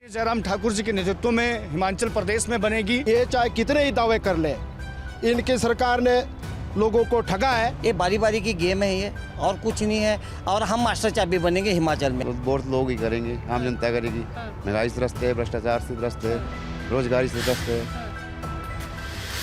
जयराम ठाकुर जी के नेतृत्व में हिमाचल प्रदेश में बनेगी। ये चाहे कितने ही दावे कर ले, इनकी सरकार ने लोगों को ठगा है। ये बारी बारी की गेम है ये, और कुछ नहीं है। और हम मास्टर चाबी बनेंगे हिमाचल में। बहुत लोग ही करेंगे, आम जनता करेगी। महंगाई से ग्रस्त है, भ्रष्टाचार से ग्रस्त है, रोजगारी से ग्रस्त है।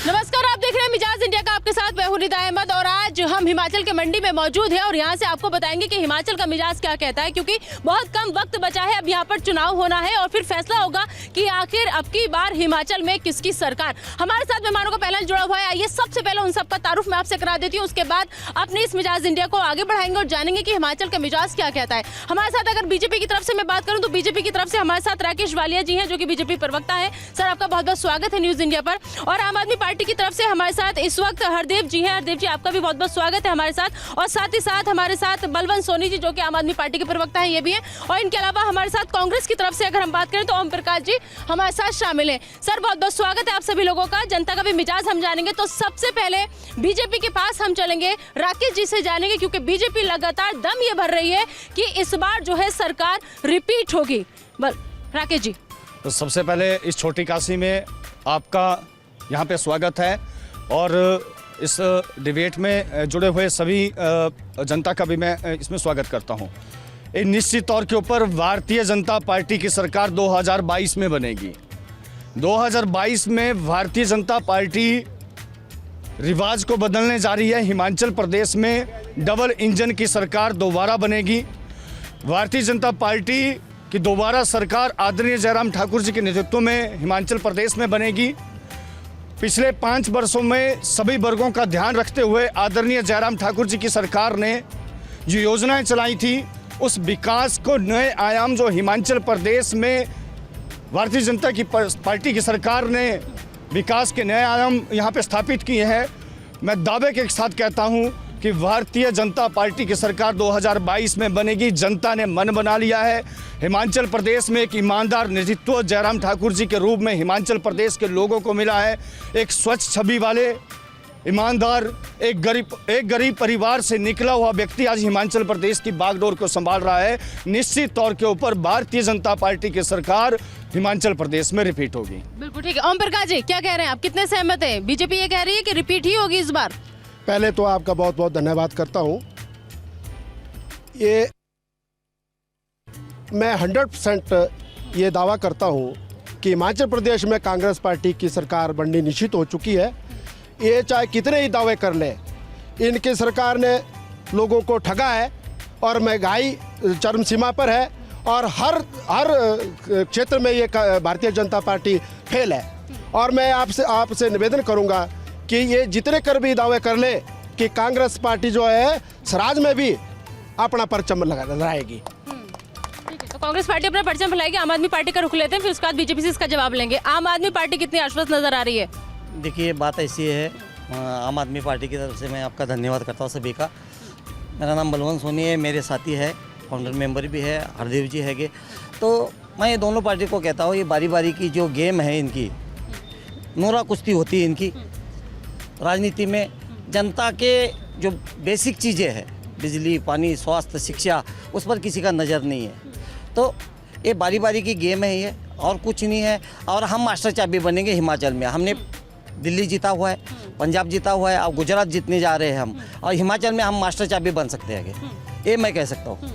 नमस्कार, आप देख रहे हैं मिजाज इंडिया का, आपके साथ मैं हूं निदा अहमद। और आज हम हिमाचल के मंडी में मौजूद हैं और यहां से आपको बताएंगे कि हिमाचल का मिजाज क्या कहता है, क्योंकि बहुत कम वक्त बचा है। अब यहां पर चुनाव होना है और फिर फैसला होगा कि आखिर अब की बार हिमाचल में किसकी सरकार। हमारे साथ मेहमानों का पैनल जुड़ा हुआ है। आइए सबसे पहले उन सबका तारुफ मैं आपसे करा देती हूँ, उसके बाद अपने इस मिजाज इंडिया को आगे बढ़ाएंगे और जानेंगे कि हिमाचल का मिजाज क्या कहता है। हमारे साथ अगर बीजेपी की तरफ से मैं बात करूँ तो बीजेपी की तरफ से हमारे साथ राकेश वालिया जी हैं, जो कि बीजेपी प्रवक्ता है। सर, आपका बहुत बहुत स्वागत है न्यूज इंडिया पर। और आम आदमी पार्टी की तरफ से हमारे साथ इस वक्त हरदेव जी हैं। हरदेव जी, आपका भी बहुत बहुत स्वागत है हमारे साथ। और साथ ही साथ हमारे साथ बलवंत सोनी जी, जो कि आम आदमी पार्टी के प्रवक्ता हैं, ये भी हैं। और इनके अलावा हमारे साथ कांग्रेस की तरफ से अगर हम बात करें तो ओम प्रकाश जी हमारे साथ शामिल हैं। सर, बहुत बहुत स्वागत है आप सभी लोगों का। जनता का भी मिजाज हम जानेंगे। तो सबसे पहले बीजेपी के पास हम चलेंगे, राकेश जी से जानेंगे, क्योंकि बीजेपी लगातार दम ये भर रही है कि इस बार जो है सरकार रिपीट होगी। राकेश जी, तो सबसे पहले इस छोटी काशी में आपका यहाँ पे स्वागत है और इस डिबेट में जुड़े हुए सभी जनता का भी मैं इसमें स्वागत करता हूँ। निश्चित तौर के ऊपर भारतीय जनता पार्टी की सरकार 2022 में बनेगी। 2022 में भारतीय जनता पार्टी रिवाज को बदलने जा रही है। हिमाचल प्रदेश में डबल इंजन की सरकार दोबारा बनेगी। भारतीय जनता पार्टी की दोबारा सरकार आदरणीय जयराम ठाकुर जी के नेतृत्व में हिमाचल प्रदेश में बनेगी। पिछले 5 वर्षों में सभी वर्गों का ध्यान रखते हुए आदरणीय जयराम ठाकुर जी की सरकार ने जो योजनाएं चलाई थी, उस विकास को नए आयाम जो हिमाचल प्रदेश में भारतीय जनता की पार्टी की सरकार ने विकास के नए आयाम यहाँ पे स्थापित किए हैं। मैं दावे के साथ कहता हूँ कि भारतीय जनता पार्टी की सरकार 2022 में बनेगी। जनता ने मन बना लिया है। हिमाचल प्रदेश में एक ईमानदार नेतृत्व जयराम ठाकुर जी के रूप में हिमाचल प्रदेश के लोगों को मिला है। एक स्वच्छ छवि वाले, ईमानदार, एक गरीब परिवार से निकला हुआ व्यक्ति आज हिमाचल प्रदेश की बागडोर को संभाल रहा है। निश्चित तौर के ऊपर भारतीय जनता पार्टी की सरकार हिमाचल प्रदेश में रिपीट होगी। बिल्कुल ठीक है। ओम प्रकाश जी, क्या कह रहे हैं आप, कितने सहमत हैं? बीजेपी ये कह रही है कि रिपीट ही होगी इस बार। पहले तो आपका बहुत बहुत धन्यवाद करता हूँ। ये मैं 100% ये दावा करता हूँ कि हिमाचल प्रदेश में कांग्रेस पार्टी की सरकार बननी निश्चित हो चुकी है। ये चाहे कितने ही दावे कर ले, इनकी सरकार ने लोगों को ठगा है और महंगाई चरम सीमा पर है और हर क्षेत्र में ये भारतीय जनता पार्टी फेल है। और मैं आपसे निवेदन करूँगा कि ये जितने कर भी दावे कर ले कि कांग्रेस पार्टी जो है स्वराज में भी अपना परचम लगाएगी। ठीक है, तो कांग्रेस पार्टी अपना परचम फैलाएगी। आम आदमी पार्टी का रुख लेते हैं, फिर उसके बाद बीजेपी से इसका जवाब लेंगे। आम आदमी पार्टी कितनी आश्वस्त नजर आ रही है? देखिए, बात ऐसी है, आम आदमी पार्टी की तरफ से मैं आपका धन्यवाद करता हूँ सभी का। मेरा नाम बलवंत सोनी है, मेरे साथी है, फाउंडर मेंबर भी है, हरदेव जी हैगे। तो मैं ये दोनों पार्टी को कहता हूँ, ये बारी बारी की जो गेम है इनकी, नोरा कुश्ती होती है इनकी राजनीति में। जनता के जो बेसिक चीज़ें हैं, बिजली, पानी, स्वास्थ्य, शिक्षा, उस पर किसी का नज़र नहीं है। तो ये बारी बारी की गेम है ये, और कुछ नहीं है। और हम मास्टर चाबी बनेंगे हिमाचल में। हमने दिल्ली जीता हुआ है, पंजाब जीता हुआ है, अब गुजरात जीतने जा रहे हैं हम, और हिमाचल में हम मास्टर चाबी बन सकते हैं, ये मैं कह सकता हूँ।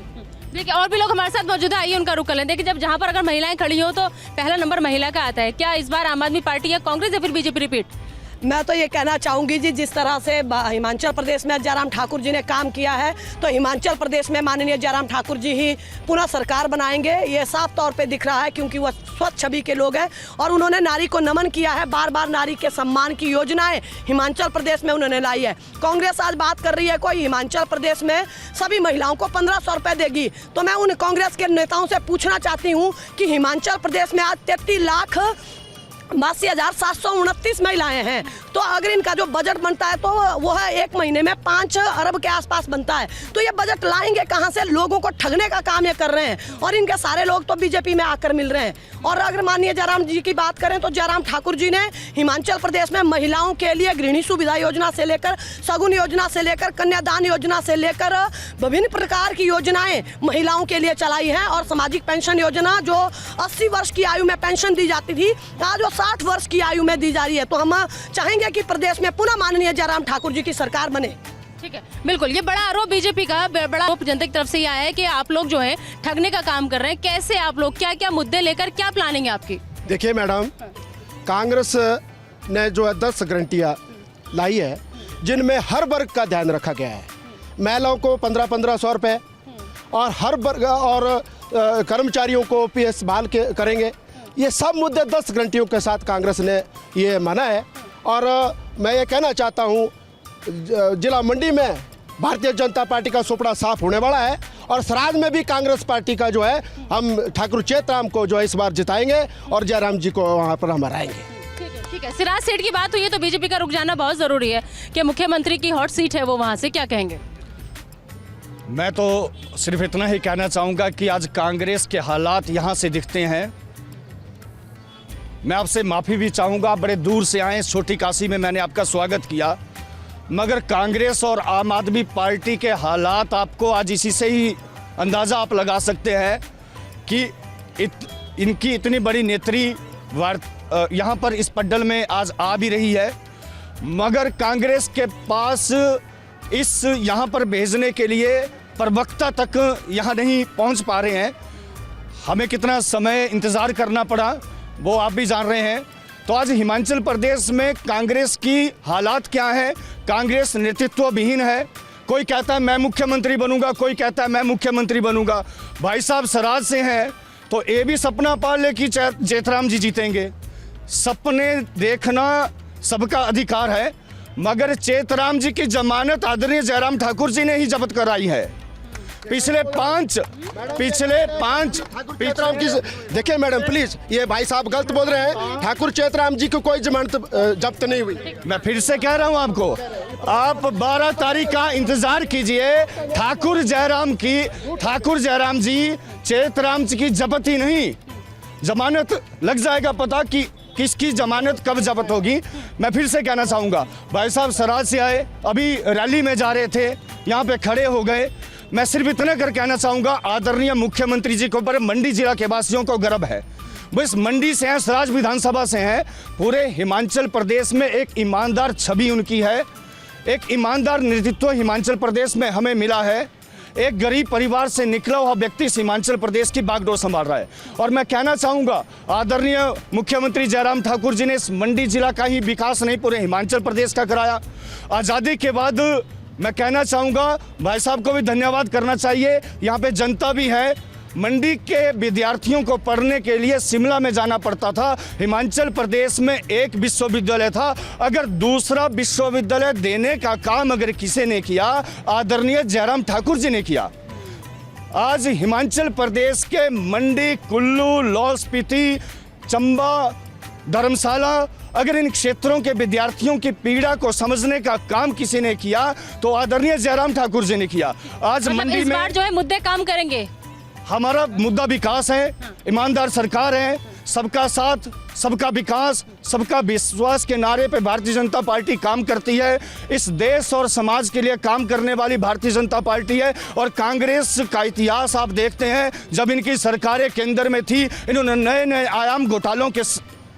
देखिए, और भी लोग हमारे साथ मौजूद है, आइए उनका रुख कर लें। देखिए, जब जहाँ पर अगर महिलाएं खड़ी हो तो पहला नंबर महिला का आता है। क्या इस बार आम आदमी पार्टी या कांग्रेस या फिर बीजेपी रिपीट? मैं तो ये कहना चाहूँगी जी, जिस तरह से हिमाचल प्रदेश में जयराम ठाकुर जी ने काम किया है, तो हिमाचल प्रदेश में माननीय जयराम ठाकुर जी ही पुनः सरकार बनाएंगे। ये साफ तौर पे दिख रहा है, क्योंकि वह स्वच्छ छवि के लोग हैं और उन्होंने नारी को नमन किया है। बार बार नारी के सम्मान की योजनाएं हिमाचल प्रदेश में उन्होंने लाई है। कांग्रेस आज बात कर रही है कोई हिमाचल प्रदेश में सभी महिलाओं को 1500 रुपये देगी। तो मैं उन कांग्रेस के नेताओं से पूछना चाहती हूँ कि हिमाचल प्रदेश में आज 33 लाख 82,729 महिलाएं हैं। तो अगर इनका जो बजट बनता है तो वो है 1 महीने में 5 अरब के आसपास बनता है। तो ये बजट लाएंगे कहाँ से? लोगों को ठगने का काम ये कर रहे हैं और इनके सारे लोग तो बीजेपी में आकर मिल रहे हैं। और अगर माननीय जयराम जी की बात करें तो जयराम ठाकुर जी ने हिमाचल प्रदेश में महिलाओं के लिए गृहिणी सुविधा योजना से लेकर, शगुन योजना से लेकर, कन्यादान योजना से लेकर विभिन्न प्रकार की योजनाएं महिलाओं के लिए चलाई है। और सामाजिक पेंशन योजना जो 80 वर्ष की आयु में पेंशन दी जाती थी, आज वो 60 वर्ष की आयु में दी जा रही है। तो हम चाहेंगे कि प्रदेश में पुनः माननीय जयराम ठाकुर जी की सरकार बने। ठीक है, बिल्कुल। ये बड़ा आरोप बीजेपी का, बड़ा आरोप जनता की तरफ से ये आया है कि आप लोग जो है ठगने का काम कर रहे हैं। कैसे आप लोग, क्या क्या मुद्दे लेकर, क्या प्लानिंग है आपकी? देखिए मैडम, कांग्रेस ने जो है 10 गारंटियाँ लाई है जिनमें हर वर्ग का ध्यान रखा गया है। महिलाओं को 1500 रुपये और हर वर्ग और कर्मचारियों को PS बहाल करेंगे। ये सब मुद्दे 10 गारंटियों के साथ कांग्रेस ने ये माना है। और मैं ये कहना चाहता हूँ, जिला मंडी में भारतीय जनता पार्टी का सुपड़ा साफ होने वाला है और सराज में भी कांग्रेस पार्टी का जो है हम ठाकुर चेतराम को जो है इस बार जिताएंगे और जयराम जी को वहाँ पर हम हराएंगे। ठीक है, सिराज सीट की बात हुई है तो बीजेपी का रुक जाना बहुत जरूरी है कि मुख्यमंत्री की हॉट सीट है वो, वहाँ से क्या कहेंगे? मैं तो सिर्फ इतना ही कहना चाहूँगा कि आज कांग्रेस के हालात यहाँ से दिखते हैं। मैं आपसे माफ़ी भी चाहूँगा, बड़े दूर से आए, छोटी काशी में मैंने आपका स्वागत किया, मगर कांग्रेस और आम आदमी पार्टी के हालात आपको आज इसी से ही अंदाज़ा आप लगा सकते हैं कि इनकी इतनी बड़ी नेत्री यहाँ पर इस पड्डल में आज आ भी रही है, मगर कांग्रेस के पास इस यहाँ पर भेजने के लिए प्रवक्ता तक यहाँ नहीं पहुँच पा रहे हैं। हमें कितना समय इंतज़ार करना पड़ा वो आप भी जान रहे हैं। तो आज हिमाचल प्रदेश में कांग्रेस की हालात क्या है? कांग्रेस नेतृत्व विहीन है। कोई कहता है मैं मुख्यमंत्री बनूंगा, कोई कहता है मैं मुख्यमंत्री बनूंगा। भाई साहब सराज से हैं तो ये भी सपना पाल ले कि चेतराम जी जीतेंगे। सपने देखना सबका अधिकार है, मगर चेतराम जी की जमानत आदरणीय जयराम ठाकुर जी ने ही जब्त कराई है। पिछले पांच चेतराम की, देखिए मैडम प्लीज, ये भाई साहब गलत बोल रहे हैं। ठाकुर चेतराम जी को कोई जमानत जब्त नहीं हुई। मैं फिर से कह रहा हूं आपको, आप 12 तारीख का इंतजार कीजिए। ठाकुर जयराम जी चेतराम जी की जब्त ही नहीं, जमानत लग जाएगा पता कि किसकी जमानत कब जब्त होगी। मैं फिर से कहना चाहूँगा, भाई साहब सराज से आए, अभी रैली में जा रहे थे, यहाँ पे खड़े हो गए। मैं सिर्फ इतना कर कहना चाहूँगा, आदरणीय मुख्यमंत्री जी के ऊपर मंडी जिला के वासियों को गर्व है। वो इस मंडी से हैं, सराज विधानसभा से हैं। पूरे हिमाचल प्रदेश में एक ईमानदार छवि उनकी है, एक ईमानदार नेतृत्व हिमाचल प्रदेश में हमें मिला है। एक गरीब परिवार से निकला हुआ व्यक्ति हिमाचल प्रदेश की बागडोर संभाल रहा है। और मैं कहना चाहूँगा, आदरणीय मुख्यमंत्री जयराम ठाकुर जी ने इस मंडी जिला का ही विकास नहीं पूरे हिमाचल प्रदेश का कराया। आज़ादी के बाद मैं कहना चाहूँगा भाई साहब को भी धन्यवाद करना चाहिए। यहाँ पे जनता भी है। मंडी के विद्यार्थियों को पढ़ने के लिए शिमला में जाना पड़ता था। हिमाचल प्रदेश में एक विश्वविद्यालय था, अगर दूसरा विश्वविद्यालय देने का काम अगर किसी ने किया, आदरणीय जयराम ठाकुर जी ने किया। आज हिमाचल प्रदेश के मंडी, कुल्लू, लाहौल स्पीति, चंबा, धर्मशाला, अगर इन क्षेत्रों के विद्यार्थियों की पीड़ा को समझने का काम किसी ने किया तो आदरणीय जयराम ठाकुर जी ने किया। आज मंडी इस में बार जो है मुद्दे काम करेंगे। हमारा मुद्दा विकास है, ईमानदार सरकार है, सबका साथ, सबका विकास, सबका विश्वास के नारे पे भारतीय जनता पार्टी काम करती है। इस देश और समाज के लिए काम करने वाली भारतीय जनता पार्टी है। और कांग्रेस का इतिहास आप देखते हैं, जब इनकी सरकारें केंद्र में थी, इन्होंने नए नए आयाम घोटालों के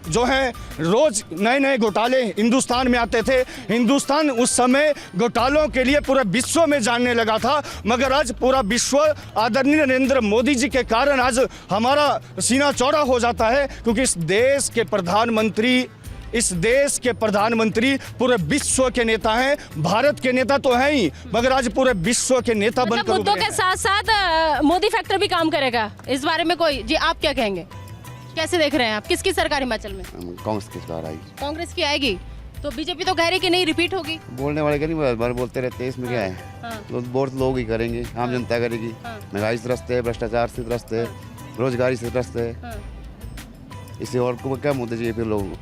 जो हैं, रोज नए नए घोटाले हिंदुस्तान में आते थे। हिंदुस्तान उस समय घोटालों के लिए पूरे विश्व में जानने लगा था, मगर आज पूरा विश्व आदरणीय नरेंद्र मोदी जी के कारण आज हमारा सीना चौड़ा हो जाता है, क्योंकि इस देश के प्रधानमंत्री पूरे विश्व के नेता हैं। भारत के नेता तो हैं ही, मगर आज पूरे विश्व के नेता बनकर मुद्दों के साथ साथ मोदी फैक्टर भी काम करेगा, इस बारे में कोई जी आप क्या कहेंगे? कैसे देख रहे हैं आप? किसकी सरकार हिमाचल में? कांग्रेस की सरकार आएगी। कांग्रेस की आएगी तो बीजेपी तो कह रही कि नहीं रिपीट होगी। बोलने वाले का नहीं, बार बोलते रहते हैं, इसमें क्या है? तो वोट लोग ही करेंगे, आम जनता करेगी। महंगाई से त्रस्त है, भ्रष्टाचार से त्रस्त है, रोजगारी से त्रस्त है। इससे और को क्या मुद्दे चाहिए फिर लोगों को?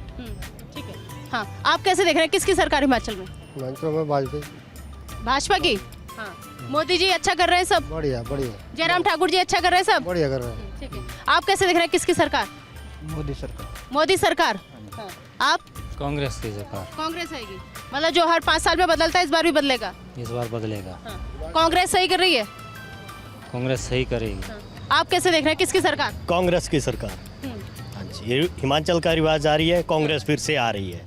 हाँ, आप कैसे देख रहे हैं किसकी सरकार हिमाचल में? हिमाचल में भाजपा। भाजपा की। हाँ, मोदी जी अच्छा कर रहे हैं सब। बढ़िया बढ़िया जयराम ठाकुर जी अच्छा कर रहे हैं सब। बढ़िया कर रहे हैं। ठीक है, आप कैसे देख रहे हैं किसकी सरकार? मोदी सरकार। मोदी सरकार। हाँ, आप? कांग्रेस की सरकार कांग्रेस आएगी, मतलब जो हर 5 साल में बदलता है इस बार भी बदलेगा। इस बार बदलेगा। हाँ। कांग्रेस सही कर रही है। कांग्रेस सही करेगी। आप कैसे देख रहे हैं किसकी सरकार? कांग्रेस की सरकार। हाँ जी, ये हिमाचल का रिवाज जारी है, कांग्रेस फिर से आ रही है।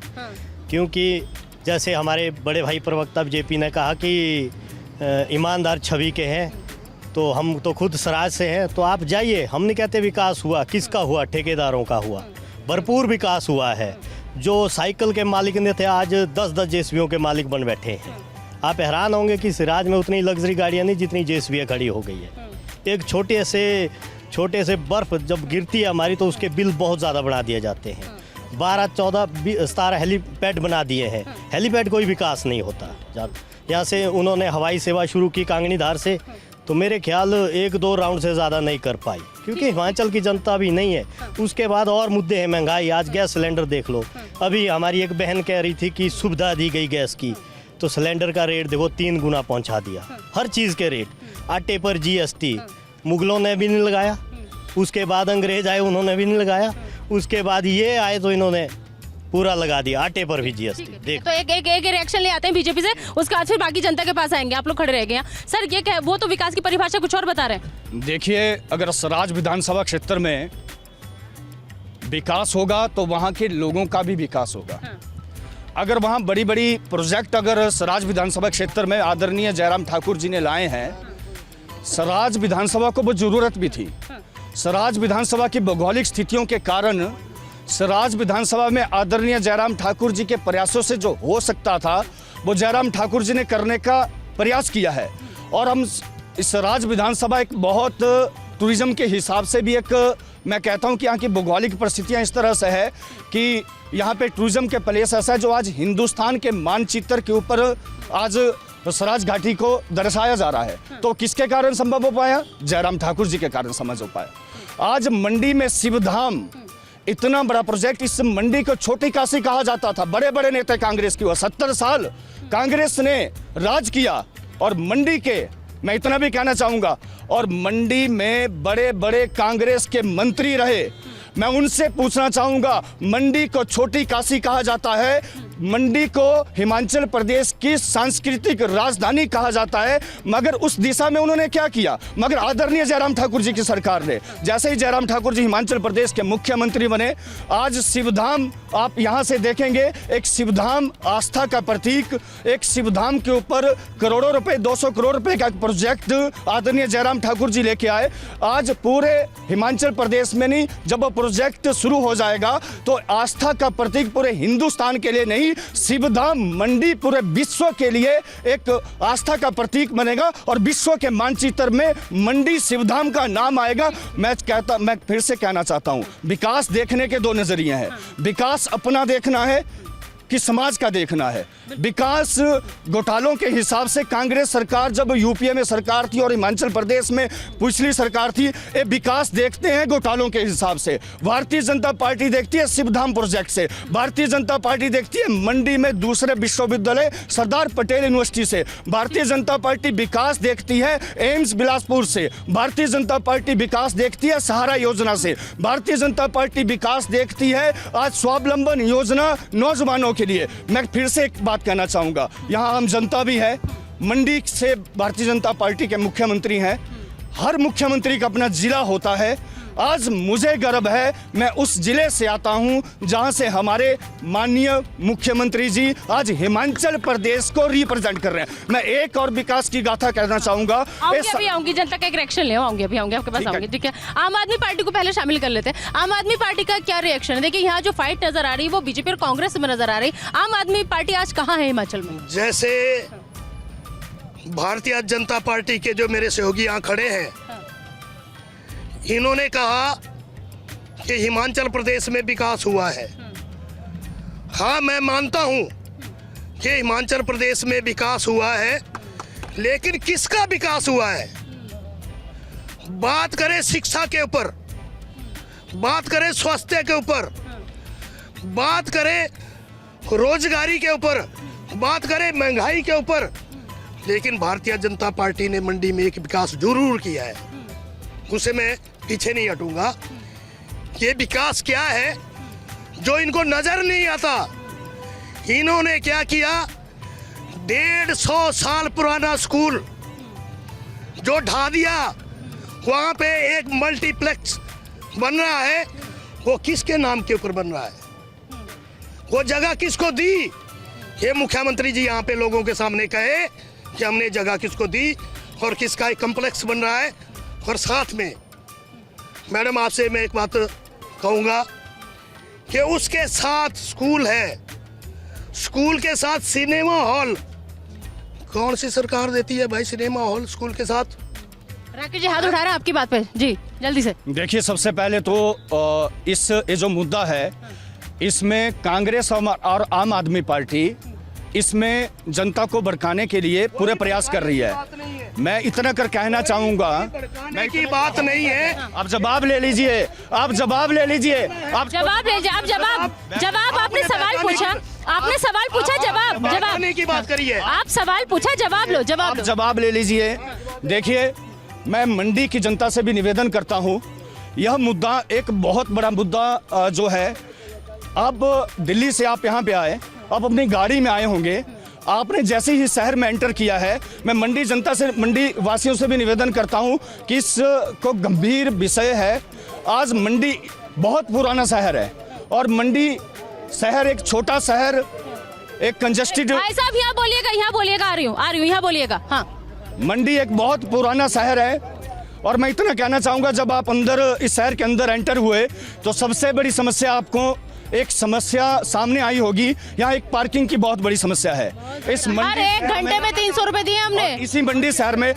क्योंकि जैसे हमारे बड़े भाई प्रवक्ता बीजेपी ने कहा कि ईमानदार छवि के हैं, तो हम तो खुद सराज से हैं, तो आप जाइए। हम नहीं कहते विकास हुआ, किसका हुआ? ठेकेदारों का हुआ। भरपूर विकास हुआ है। जो साइकिल के मालिक ने थे आज 10-10 जेसीबीओं के मालिक बन बैठे हैं। आप हैरान होंगे कि सिराज में उतनी लग्जरी गाड़ियाँ नहीं जितनी जेसीबी खड़ी हो गई है। एक छोटे से बर्फ़ जब गिरती है हमारी, तो उसके बिल बहुत ज़्यादा बढ़ा दिए जाते हैं। 12, 14, 17 हेलीपैड बना दिए हैं। हेलीपैड कोई विकास नहीं होता। यहाँ से उन्होंने हवाई सेवा शुरू की कांगनी धार से, तो मेरे ख्याल 1-2 राउंड से ज़्यादा नहीं कर पाई, क्योंकि हिमाचल की जनता भी नहीं है। उसके बाद और मुद्दे हैं, महंगाई। आज गैस सिलेंडर देख लो। अभी हमारी एक बहन कह रही थी कि सुविधा दी गई गैस की, तो सिलेंडर का रेट देखो 3 गुना पहुंचा दिया। हर चीज़ के रेट, आटे पर जीएसटी मुगलों ने भी नहीं लगाया, उसके बाद अंग्रेज आए उन्होंने भी नहीं लगाया, उसके बाद ये आए तो इन्होंने पूरा लगा दिया, आटे पर भी जीएसटी। देख तो एक रिएक्शन ले आते हैं बीजेपी से, उसके बाद फिर बाकी जनता के पास आएंगे। आप लोग खड़े रह गए हैं सर, ये क्या है? वो तो विकास की परिभाषा कुछ और बता रहे हैं। देखिए, अगर सराज विधानसभा क्षेत्र में विकास होगा तो वहाँ के लोगों का भी विकास होगा। अगर वहाँ बड़ी बड़ी प्रोजेक्ट अगर सराज विधानसभा क्षेत्र में आदरणीय जयराम ठाकुर जी ने लाए हैं, सराज विधानसभा को वो जरूरत भी थी। सराज विधानसभा की भौगोलिक स्थितियों के कारण सराज विधानसभा में आदरणीय जयराम ठाकुर जी के प्रयासों से जो हो सकता था, वो जयराम ठाकुर जी ने करने का प्रयास किया है। और हम इस सराज विधानसभा एक बहुत टूरिज्म के हिसाब से भी एक, मैं कहता हूं कि यहाँ की भौगोलिक परिस्थितियाँ इस तरह से है कि यहाँ पे टूरिज्म के प्लेस ऐसा है जो आज हिंदुस्तान के मानचित्र के ऊपर आज सराज घाटी को दर्शाया जा रहा है। तो किसके कारण संभव हो पाया? जयराम ठाकुर जी के कारण समझ हो पाया। आज मंडी में शिवधाम, इतना बड़ा प्रोजेक्ट, इस मंडी को छोटी काशी कहा जाता था। बड़े बड़े नेता कांग्रेस की हुआ, 70 साल कांग्रेस ने राज किया। और मंडी के, मैं इतना भी कहना चाहूंगा, और मंडी में बड़े बड़े कांग्रेस के मंत्री रहे। मैं उनसे पूछना चाहूंगा, मंडी को छोटी काशी कहा जाता है, मंडी को हिमाचल प्रदेश की सांस्कृतिक राजधानी कहा जाता है, मगर उस दिशा में उन्होंने क्या किया? मगर आदरणीय जयराम ठाकुर जी की सरकार ने, जैसे ही जयराम ठाकुर जी हिमाचल प्रदेश के मुख्यमंत्री बने, आज शिवधाम आप यहाँ से देखेंगे, एक शिवधाम आस्था का प्रतीक, एक शिवधाम के ऊपर करोड़ों रुपए, 200 करोड़ रुपए का प्रोजेक्ट आदरणीय जयराम ठाकुर जी लेके आए। आज पूरे हिमाचल प्रदेश में नहीं, जब वो प्रोजेक्ट शुरू हो जाएगा तो आस्था का प्रतीक पूरे हिंदुस्तान के लिए नहीं, शिवधाम मंडी पूरे विश्व के लिए एक आस्था का प्रतीक बनेगा और विश्व के मानचित्र में मंडी शिवधाम का नाम आएगा। मैं फिर से कहना चाहता हूं, विकास देखने के 2 नजरिए हैं। विकास अपना देखना है कि समाज का देखना है। विकास घोटालों के हिसाब से कांग्रेस सरकार जब यूपीए में सरकार थी और हिमाचल प्रदेश में पिछली सरकार थी, ये विकास देखते हैं घोटालों के हिसाब से। भारतीय जनता पार्टी देखती है शिवधाम प्रोजेक्ट से, भारतीय जनता पार्टी देखती है मंडी में दूसरे विश्वविद्यालय सरदार पटेल यूनिवर्सिटी से, भारतीय जनता पार्टी विकास देखती है एम्स बिलासपुर से, भारतीय जनता पार्टी विकास देखती है सहारा योजना से, भारतीय जनता पार्टी विकास देखती है आज स्वावलंबन योजना नौजवानों के लिए। मैं फिर से एक बात कहना चाहूंगा, यहां आम जनता भी है, मंडी से भारतीय जनता पार्टी के मुख्यमंत्री हैं, हर मुख्यमंत्री का अपना जिला होता है। आज मुझे गर्व है, मैं उस जिले से आता हूं जहां से हमारे माननीय मुख्यमंत्री जी आज हिमाचल प्रदेश को रिप्रेजेंट कर रहे हैं। मैं एक और विकास की गाथा कहना चाहूंगा। अभी आऊंगी, जनता का एक रिएक्शन ले आऊंगी, अभी आऊंगी आपके पास आऊंगी, ठीक है। आम आदमी पार्टी को पहले शामिल कर लेते हैं। आम आदमी पार्टी का क्या रिएक्शन है? देखिए, यहाँ जो फाइट नजर आ रही है वो बीजेपी और कांग्रेस में नजर आ रही है। आम आदमी पार्टी आज कहाँ है हिमाचल में? जैसे भारतीय जनता पार्टी के जो मेरे सहयोगी यहाँ खड़े हैं, इन्होंने कहा कि हिमाचल प्रदेश में विकास हुआ है। हाँ, मैं मानता हूँ कि हिमाचल प्रदेश में विकास हुआ है, लेकिन किसका विकास हुआ है? बात करें शिक्षा के ऊपर, बात करें स्वास्थ्य के ऊपर, बात करें रोजगारी के ऊपर, बात करें महंगाई के ऊपर, लेकिन भारतीय जनता पार्टी ने मंडी में एक विकास जरूर किया है, उसे मैं पीछे नहीं हटूंगा। ये विकास क्या है जो इनको नजर नहीं आता। इन्होंने क्या किया, 150 साल पुराना स्कूल जो ढा दिया, वहाँ पे एक मल्टीप्लेक्स बन रहा है, वो किसके नाम के ऊपर बन रहा है, वो जगह किसको दी? ये मुख्यमंत्री जी यहाँ पे लोगों के सामने कहे कि हमने जगह किसको दी और किसका एक कम्प्लेक्स बन रहा है। और साथ में मैडम आपसे मैं एक बात कहूँगा कि उसके साथ स्कूल है, स्कूल के साथ सिनेमा हॉल। कौन सी सरकार देती है भाई सिनेमा हॉल स्कूल के साथ? राकेश जी हाथ उठा रहे हैं आपकी बात पे जी, जल्दी से। देखिए, सबसे पहले तो ये जो मुद्दा है, इसमें कांग्रेस और आम आदमी पार्टी इसमें जनता को भड़काने के लिए पूरे प्रयास कर रही है। मैं इतना कर कहना चाहूंगा, मैं की बात नहीं है। आप जवाब ले लीजिए, आप जवाब ले लीजिए, आप जवाब ले लीजिए, आप जवाब आपने सवाल पूछा, आपने सवाल पूछा, जवाब की बात करिए, आप सवाल पूछा, जवाब लो, आप जवाब ले लीजिए। देखिए, मैं मंडी की जनता से भी निवेदन करता हूं, यह मुद्दा एक बहुत बड़ा मुद्दा जो है। अब दिल्ली से आप यहाँ पे आए, आप अपनी गाड़ी में आए होंगे, आपने जैसे ही शहर में एंटर किया है, मैं मंडी जनता से, मंडी वासियों से भी निवेदन करता हूं कि इसको गंभीर विषय है। आज मंडी बहुत पुराना शहर है और मंडी शहर एक छोटा शहर, एक कंजेस्टेड। भाई साहब यहाँ बोलिएगा, आ रही हूँ, यहाँ बोलिएगा। हाँ, मंडी एक बहुत पुराना शहर है और मैं इतना कहना चाहूँगा, जब आप अंदर इस शहर के अंदर एंटर हुए तो सबसे बड़ी समस्या आपको एक समस्या सामने आई होगी। यहाँ एक पार्किंग की बहुत बड़ी समस्या है। इस हर एक घंटे में 300 रुपए दिए हमने। इसी मंडी शहर में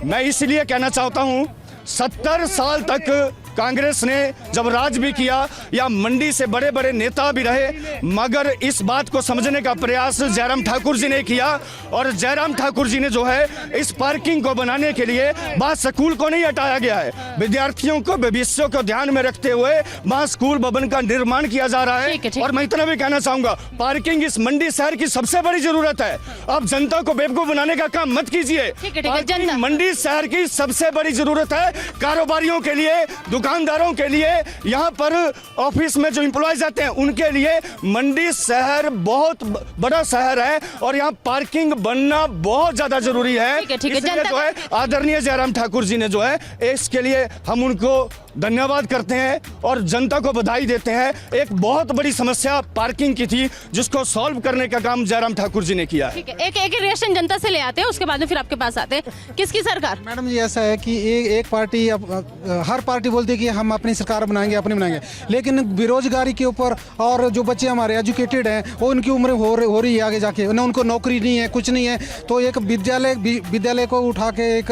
मैं इसलिए कहना चाहता हूँ, 70 साल तक कांग्रेस ने जब राज भी किया, या मंडी से बड़े बड़े नेता भी रहे, मगर इस बात को समझने का प्रयास जयराम ठाकुर जी ने किया। और जयराम ठाकुर जी ने जो है इस पार्किंग को बनाने के लिए वहाँ स्कूल को नहीं हटाया गया है, विद्यार्थियों को भविष्य को ध्यान में रखते हुए वहाँ स्कूल भवन का निर्माण किया जा रहा है। और मैं इतना भी कहना चाहूंगा, पार्किंग इस मंडी शहर की सबसे बड़ी जरूरत है। अब जनता को बेवकूफ बनाने का काम मत कीजिए। पार्किंग मंडी शहर की सबसे बड़ी जरूरत है, कारोबारियों के लिए, दुकानदारों के लिए, यहाँ पर ऑफिस में जो एम्प्लॉयज आते हैं उनके लिए। मंडी शहर बहुत बड़ा शहर है और यहाँ पार्किंग बनना बहुत ज्यादा जरूरी है। इसलिए जो है आदरणीय जयराम ठाकुर जी ने जो है इसके लिए हम उनको धन्यवाद करते हैं और जनता को बधाई देते हैं। एक बहुत बड़ी समस्या पार्किंग की थी, जिसको सॉल्व करने का काम जयराम ठाकुर जी ने किया है। एक रिएक्शन जनता से ले आते हैं, उसके बाद में फिर आपके पास आते हैं। किसकी सरकार? मैडम जी, ऐसा है कि एक पार्टी, हर पार्टी बोलती है कि हम अपनी सरकार बनाएंगे, लेकिन बेरोजगारी के ऊपर, और जो बच्चे हमारे एजुकेटेड हैं वो उनकी उम्र हो रही है आगे जाके, उनको नौकरी नहीं है, कुछ नहीं है, तो एक विद्यालय को उठा के एक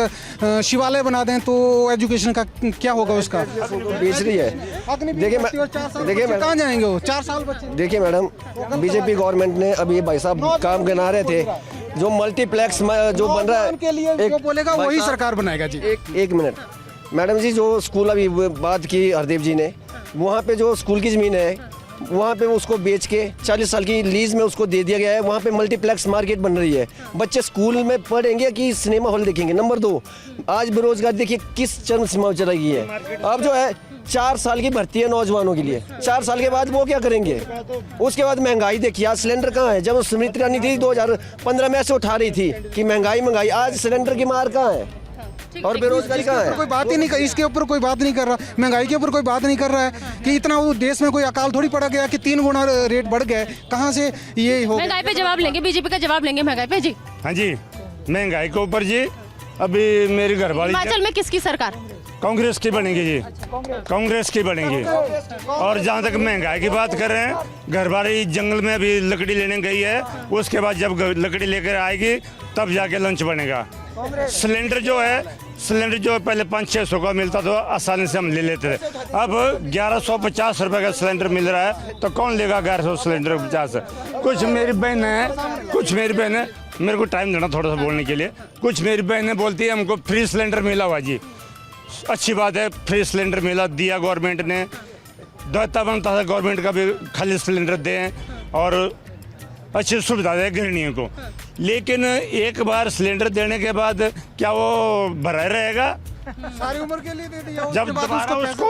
शिवालय बना दें तो एजुकेशन का क्या होगा उसका? बेच रही है। देखिए कहाँ जाएंगे वो 4 साल बच्चे? देखिए मैडम, बीजेपी गवर्नमेंट ने अभी भाई साहब काम गिना रहे थे, जो मल्टीप्लेक्स जो बन रहा है, उनके लिए जो बोलेगा वही सरकार बनाएगा जी। एक मिनट मैडम जी, जो स्कूल अभी बात की हरदेव जी ने, वहाँ पे जो स्कूल की ज़मीन है, वहाँ पे उसको बेच के 40 साल की लीज में उसको दे दिया गया है। वहाँ पे मल्टीप्लेक्स मार्केट बन रही है, बच्चे स्कूल में पढ़ेंगे कि सिनेमा हॉल देखेंगे? नंबर 2, आज बेरोजगार देखिए किस चरम सीमा चला गई है। अब जो है 4 साल की भर्ती है नौजवानों के लिए, 4 साल के बाद वो क्या करेंगे? उसके बाद महंगाई देखिए, आज सिलेंडर कहाँ है? जब स्मृति ईरानी थी 2015 में ऐसे उठा रही थी कि महंगाई, आज सिलेंडर की मार कहाँ है और बेरोजगारी कहाँ है? कोई बात ही नहीं कर, इसके ऊपर कोई बात नहीं कर रहा, महंगाई के ऊपर कोई बात नहीं कर रहा है कि इतना वो देश में कोई अकाल थोड़ी पड़ा गया कि 3 गुना रेट बढ़ गए, कहाँ से ये हो? महंगाई पे जवाब लेंगे, बीजेपी का जवाब लेंगे महंगाई पे जी। हाँ जी, महंगाई के ऊपर जी, अभी मेरी घरवाली, हिमाचल में किसकी सरकार? कांग्रेस की बनेगी जी, कांग्रेस की बनेगी। और जहाँ तक महंगाई की बात कर रहे हैं, घरवाली जंगल में अभी लकड़ी लेने गई है, उसके बाद जब लकड़ी लेकर आएगी तब जाके लंच बनेगा। सिलेंडर जो है पहले 500-600 का मिलता था, आसानी से हम ले लेते थे, अब 1150 रुपए का सिलेंडर मिल रहा है, तो कौन लेगा 1100 सिलेंडर 50? कुछ मेरी बहन है, मेरे को टाइम देना थोड़ा सा बोलने के लिए। कुछ मेरी बहनें बोलती है हमको फ्री सिलेंडर मिला हुआ जी, अच्छी बात है, फ्री सिलेंडर मिला, दिया गवर्नमेंट ने, दायित्व बनता था गवर्नमेंट का भी खाली सिलेंडर दें। और अच्छी सुविधा दे गृहिणियों को, लेकिन एक बार सिलेंडर देने के बाद क्या वो भरा रहेगा? सारी उम्र के लिए दे दिया।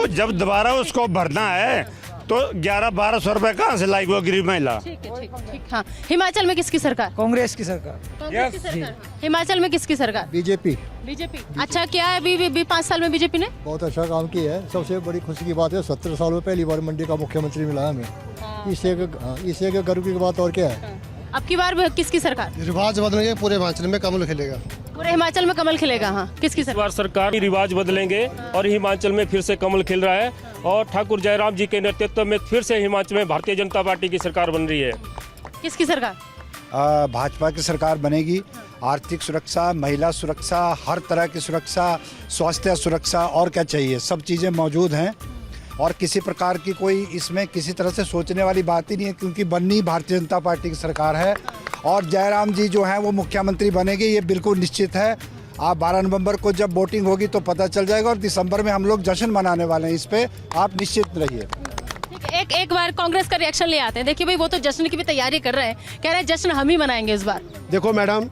जब दोबारा उसको भरना है तो 1100-1200 रुपए कहाँ से लाएगी वो गरीब महिला? ठीक है, ठीक। हाँ, हिमाचल में किसकी सरकार? कांग्रेस की सरकार। कांग्रेस की सरकार। हिमाचल में किसकी सरकार? बीजेपी। बीजेपी। अच्छा, क्या है अभी 5 साल में बीजेपी ने? बहुत अच्छा काम किया है। सबसे बड़ी खुशी की बात है 70 साल में पहली बार मंडी का मुख्यमंत्री मिला हमें। इससे गर्व की बात और क्या है। अब की बार किसकी सरकार? रिवाज बदलेंगे, पूरे हिमाचल में कमल खिलेगा। पूरे हिमाचल में कमल खिलेगा। हाँ, किसकी सरकार? बार सरकार रिवाज बदलेंगे और हिमाचल में फिर से कमल खिल रहा है और ठाकुर जयराम जी के नेतृत्व में फिर से हिमाचल में भारतीय जनता पार्टी की सरकार बन रही है। किसकी सरकार? भाजपा की सरकार बनेगी। आर्थिक सुरक्षा, महिला सुरक्षा, हर तरह की सुरक्षा, स्वास्थ्य सुरक्षा, और क्या चाहिए, सब चीज़ें मौजूद हैं और किसी प्रकार की कोई इसमें किसी तरह से सोचने वाली बात ही नहीं है, क्योंकि बननी भारतीय जनता पार्टी की सरकार है और जयराम जी जो हैं वो मुख्यमंत्री बनेंगे, ये बिल्कुल निश्चित है। आप 12 नवंबर को जब वोटिंग होगी तो पता चल जाएगा और दिसंबर में हम लोग जश्न मनाने वाले हैं, इस पे आप निश्चित रहिए। एक बार कांग्रेस का रिएक्शन ले आते हैं। देखिए भाई, वो तो जश्न की भी तैयारी कर रहे हैं, कह रहे हैं जश्न हम ही मनाएंगे इस बार। देखो मैडम,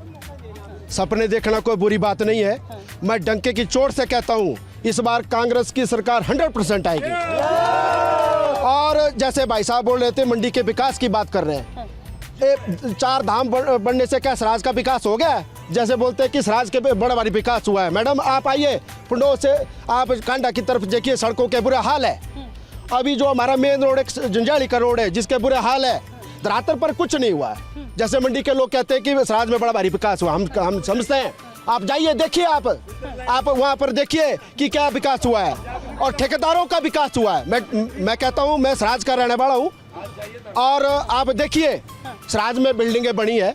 सपने देखना कोई बुरी बात नहीं है। मैं डंके की चोट से कहता हूँ, इस बार कांग्रेस की सरकार 100% आएगी। और जैसे भाई साहब बोल रहे थे, मंडी के विकास की बात कर रहे हैं। 4 धाम बनने से क्या सराज का विकास हो गया? जैसे बोलते हैं कि सराज के बड़ा भारी विकास हुआ है। मैडम आप आइए पुंडो से, आप कांडा की तरफ देखिए, सड़कों के बुरे हाल है। अभी जो हमारा मेन रोड एक जंजाली का रोड है, जिसके बुरे हाल है, धरातल पर कुछ नहीं हुआ है। जैसे मंडी के लोग कहते हैं कि सराज में बड़ा भारी विकास हुआ, हम समझते हैं। आप जाइए देखिए, आप वहाँ पर देखिए कि क्या विकास हुआ है और ठेकेदारों का विकास हुआ है। मैं कहता हूँ, मैं सराज का रहने वाला हूँ और आप देखिए सराज में बिल्डिंगें बनी है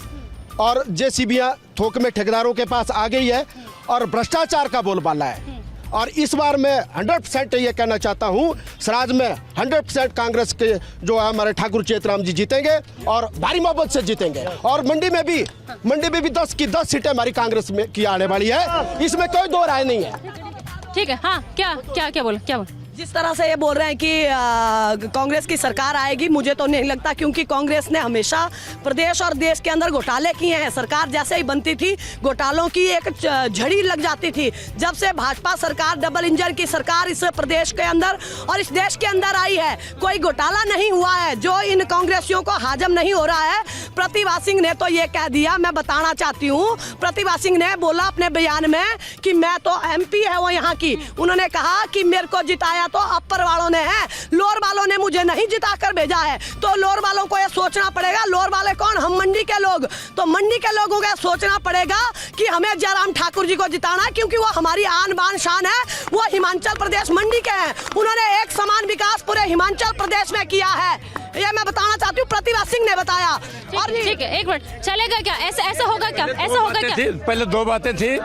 और जेसीबियाँ थोक में ठेकेदारों के पास आ गई है और भ्रष्टाचार का बोलबाला है। और इस बार मैं 100% ये कहना चाहता हूँ, सराज में 100% कांग्रेस के जो है हमारे ठाकुर चेतराम जी जीतेंगे और भारी मोहब्बत से जीतेंगे। और मंडी में भी 10 की 10 सीटें हमारी कांग्रेस में की आने वाली है, इसमें कोई दो राय नहीं है। ठीक है। हाँ, क्या बोला? जिस तरह से ये बोल रहे हैं कि कांग्रेस की सरकार आएगी, मुझे तो नहीं लगता, क्योंकि कांग्रेस ने हमेशा प्रदेश और देश के अंदर घोटाले किए हैं। सरकार जैसे ही बनती थी, घोटालों की एक झड़ी लग जाती थी। जब से भाजपा सरकार, डबल इंजन की सरकार इस प्रदेश के अंदर और इस देश के अंदर आई है, कोई घोटाला नहीं हुआ है जो इन कांग्रेसियों को हाजम नहीं हो रहा है। प्रतिभा सिंह ने तो ये कह दिया, मैं बताना चाहती हूँ, प्रतिभा सिंह ने बोला अपने बयान में कि मैं तो MP है वो यहाँ की। उन्होंने कहा कि मेरे को जिताया तो अपर वालों ने है, लोअर वालों ने मुझे नहीं जिताकर भेजा है। तो लोअर वालों को यह सोचना पड़ेगा, लोअर वाले कौन? हम मंडी के लोग। तो मंडी के लोगों को सोचना पड़ेगा कि हमें जयराम ठाकुर जी को जिताना है, क्योंकि वो हमारी आन बान शान है। वो हिमाचल प्रदेश मंडी के हैं, उन्होंने एक समान विकास पूरे हिमाचल प्रदेश में किया है। ये मैं बताना चाहती हूँ, प्रतिभा सिंह ने बताया। और ठीक है, एक मिनट चलेगा क्या? ऐसा होगा क्या? पहले 2 बातें थी।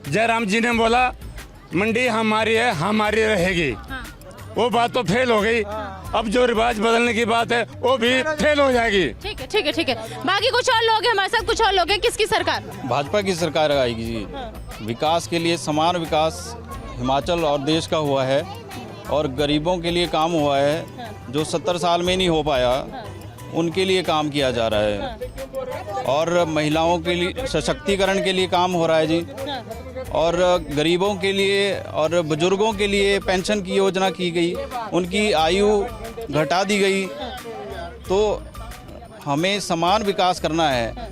जयराम जी ने बोला मंडी हमारी है, हमारी रहेगी। वो बात तो फेल हो गई। अब जो रिवाज बदलने की बात है वो भी फेल हो जाएगी। ठीक है। बाकी कुछ और लोग हैं हमारे साथ, कुछ और लोग हैं। किसकी सरकार? भाजपा की सरकार आएगी जी। विकास के लिए समान विकास हिमाचल और देश का हुआ है और गरीबों के लिए काम हुआ है, जो 70 साल में नहीं हो पाया, उनके लिए काम किया जा रहा है। और महिलाओं के लिए सशक्तिकरण के लिए काम हो रहा है जी। और गरीबों के लिए और बुजुर्गों के लिए पेंशन की योजना की गई, उनकी आयु घटा दी गई। तो हमें समान विकास करना है।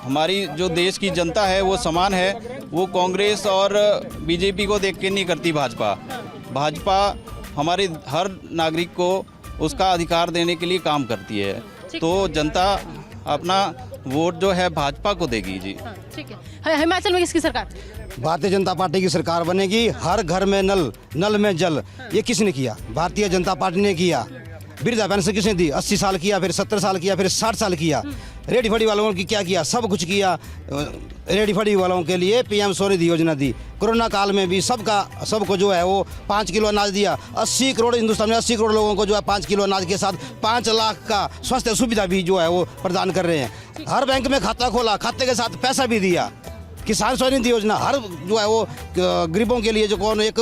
हमारी जो देश की जनता है वो समान है, वो कांग्रेस और बीजेपी को देख के नहीं करती। भाजपा हमारे हर नागरिक को उसका अधिकार देने के लिए काम करती है। तो जनता अपना वोट जो है भाजपा को देगी जी। ठीक है। हिमाचल में किसकी सरकार? भारतीय जनता पार्टी की सरकार बनेगी। हर घर में नल में जल, ये किसने किया? भारतीय जनता पार्टी ने किया। वृद्धा पेंशन किसने दी? 80 साल किया, फिर 70 साल किया, फिर 60 साल किया। रेडी फड़ी वालों की क्या किया? सब कुछ किया। रेडी फड़ी वालों के लिए PM स्वनिधि योजना दी। कोरोना काल में भी सबको जो है वो 5 किलो अनाज दिया। 80 करोड़ हिंदुस्तान में 80 करोड़ लोगों को जो है 5 किलो अनाज के साथ 5 लाख का स्वास्थ्य सुविधा भी जो है वो प्रदान कर रहे हैं। हर बैंक में खाता खोला, खाते के साथ पैसा भी दिया। किसान स्वनिधि योजना, हर जो है वो गरीबों के लिए जो कौन एक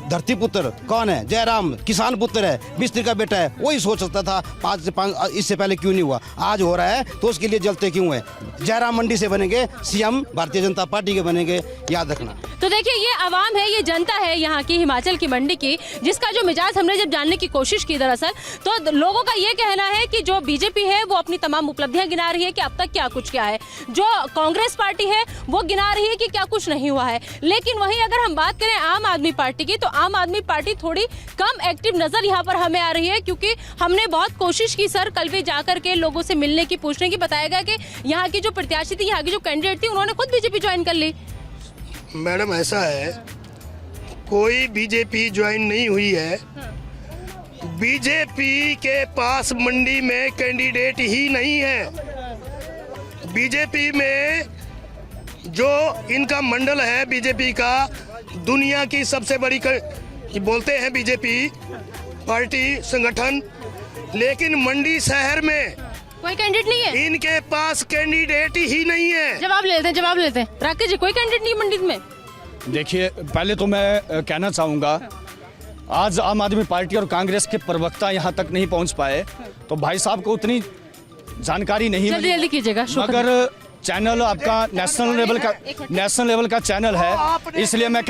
धरती पुत्र कौन है, जयराम किसान पुत्र है, मिस्त्री का बेटा है, वही सोच सकता था 5 से 5 इससे पहले क्यों नहीं हुआ, आज हो रहा है तो उसके लिए जलते क्यों है। जयराम मंडी से बनेंगे सीएम, भारतीय जनता पार्टी के बनेंगे, याद रखना। तो देखिए ये आवाम है, ये जनता है यहाँ की, हिमाचल की मंडी की, जिसका जो मिजाज हमने जब जानने की कोशिश की दरअसल, तो लोगों का ये कहना है कि जो बीजेपी है वो अपनी तमाम उपलब्धियां गिना रही है कि अब तक क्या कुछ किया है, जो कांग्रेस पार्टी है वो गिना रही है कि क्या कुछ नहीं हुआ है। लेकिन वहीं अगर हम बात करें आम आदमी पार्टी की, तो आम आदमी पार्टी थोड़ी कम एक्टिव नजर यहाँ पर हमें आ रही है, क्योंकि हमने बहुत कोशिश की सर कल भी जाकर के लोगों से मिलने की, पूछने की, बताया गया कि यहाँ की जो प्रत्याशी थी, यहाँ की जो कैंडिडेट थी, उन्होंने खुद बीजेपी ज्वाइन कर ली। मैडम ऐसा है, कोई बीजेपी ज्वाइन नहीं हुई है। बीजेपी के पास मंडी में कैंडिडेट ही नहीं है। बीजेपी में जो इनका मंडल है, बीजेपी का दुनिया की सबसे बड़ी बोलते हैं बीजेपी पार्टी संगठन, लेकिन मंडी शहर में कोई कैंडिडेट नहीं है, इनके पास कैंडिडेट ही नहीं है। जवाब लेते हैं राकेश जी, कोई कैंडिडेट नहीं मंडी में। देखिए, पहले तो मैं कहना चाहूँगा, आज आम आदमी पार्टी और कांग्रेस के प्रवक्ता यहाँ तक नहीं पहुँच पाए, तो भाई साहब को उतनी जानकारी नहीं मिली। जल्दी कीजिएगा, मगर चैनल आपका नेशनल लेवल का चैनल है, इसलिए मैं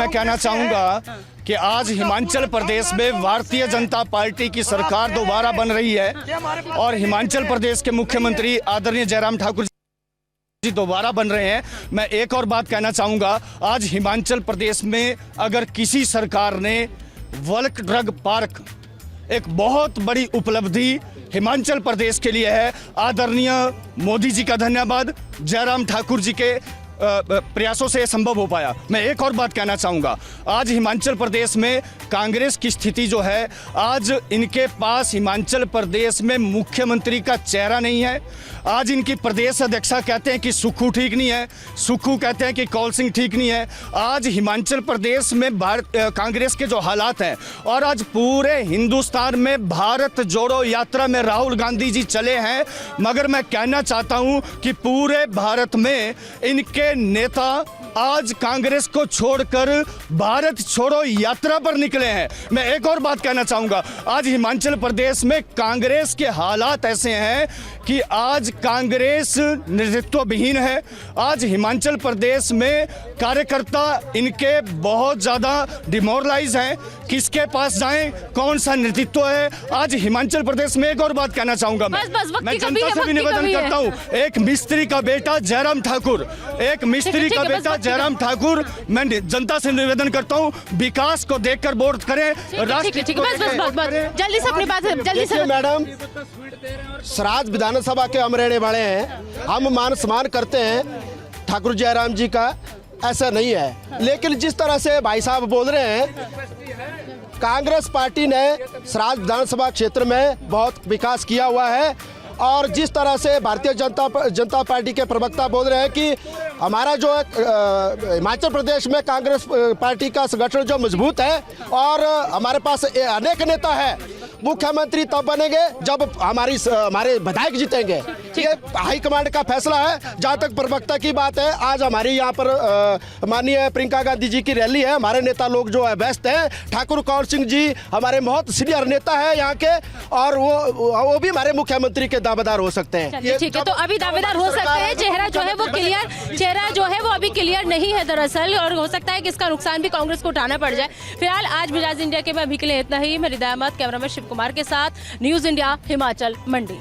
कहना चाहूँगा कि आज हिमाचल प्रदेश में भारतीय जनता पार्टी की सरकार दोबारा बन रही है और हिमाचल प्रदेश के मुख्यमंत्री आदरणीय जयराम ठाकुर जी दोबारा बन रहे हैं। मैं एक और बात कहना चाहूँगा, आज हिमाचल प्रदेश में अगर किसी सरकार ने वर्ल्ड ड्रग पार्क, एक बहुत बड़ी उपलब्धि हिमाचल प्रदेश के लिए है। आदरणीय मोदी जी का धन्यवाद, जयराम ठाकुर जी के प्रयासों से संभव हो पाया। मैं एक और बात कहना चाहूँगा, आज हिमाचल प्रदेश में कांग्रेस की स्थिति जो है, आज इनके पास हिमाचल प्रदेश में मुख्यमंत्री का चेहरा नहीं है। आज इनकी प्रदेश अध्यक्षा कहते हैं कि सुक्खू ठीक नहीं है, सुक्खू कहते हैं कि कौल सिंह ठीक नहीं है। आज हिमाचल प्रदेश में कांग्रेस के जो हालात हैं, और आज पूरे हिंदुस्तान में भारत जोड़ो यात्रा में राहुल गांधी जी चले हैं, मगर मैं कहना चाहता हूं कि पूरे भारत में इनके नेता आज कांग्रेस को छोड़कर भारत छोड़ो यात्रा पर निकले हैं। मैं एक और बात कहना चाहूंगा, आज हिमाचल प्रदेश में कांग्रेस के हालात ऐसे हैं कि आज कांग्रेस नेतृत्व विहीन है। आज हिमाचल प्रदेश में कार्यकर्ता इनके बहुत ज्यादा डिमोरलाइज हैं, किसके पास जाएं, कौन सा नेतृत्व है आज हिमाचल प्रदेश में। एक और बात कहना चाहूंगा, मैं जनता से भी निवेदन करता हूं, एक मिस्त्री का बेटा जयराम ठाकुर, जयराम ठाकुर, मैं जनता से निवेदन करता हूं, विकास को देखकर वोट करें, राष्ट्र जल्दी से अपनी बात जल्दी से। मैडम, सराज विधानसभा के हम रहने वाले हैं, हम मान सम्मान करते हैं ठाकुर जयराम जी का, ऐसा नहीं है। लेकिन जिस तरह से भाई साहब बोल रहे हैं, कांग्रेस पार्टी ने सराज विधानसभा क्षेत्र में बहुत विकास किया हुआ है, और जिस तरह से भारतीय जनता पार्टी के प्रवक्ता बोल रहे हैं कि हमारा जो हिमाचल प्रदेश में कांग्रेस पार्टी का संगठन जो मजबूत है और हमारे पास अनेक नेता है, मुख्यमंत्री तब बनेंगे जब हमारे विधायक जीतेंगे। ये हाईकमांड का फैसला है। जहाँ तक प्रवक्ता की बात है, आज हमारी यहाँ पर माननीय प्रियंका गांधी जी की रैली है, हमारे नेता लोग जो है व्यस्त हैं। ठाकुर कौल सिंह जी हमारे बहुत सीनियर नेता है यहाँ के, और वो भी हमारे मुख्यमंत्री के दावेदार हो सकते हैं। ठीक है, तो अभी दावेदार हो सकते हैं, चेहरा जो है वो अभी क्लियर नहीं है दरअसल, और हो सकता है कि इसका नुकसान भी कांग्रेस को उठाना पड़ जाए। फिलहाल आज मिजाज इंडिया के में अभी के लिए इतना ही। मैं हृदय अहमद, कैमरामैन शिव कुमार के साथ, न्यूज इंडिया हिमाचल मंडी।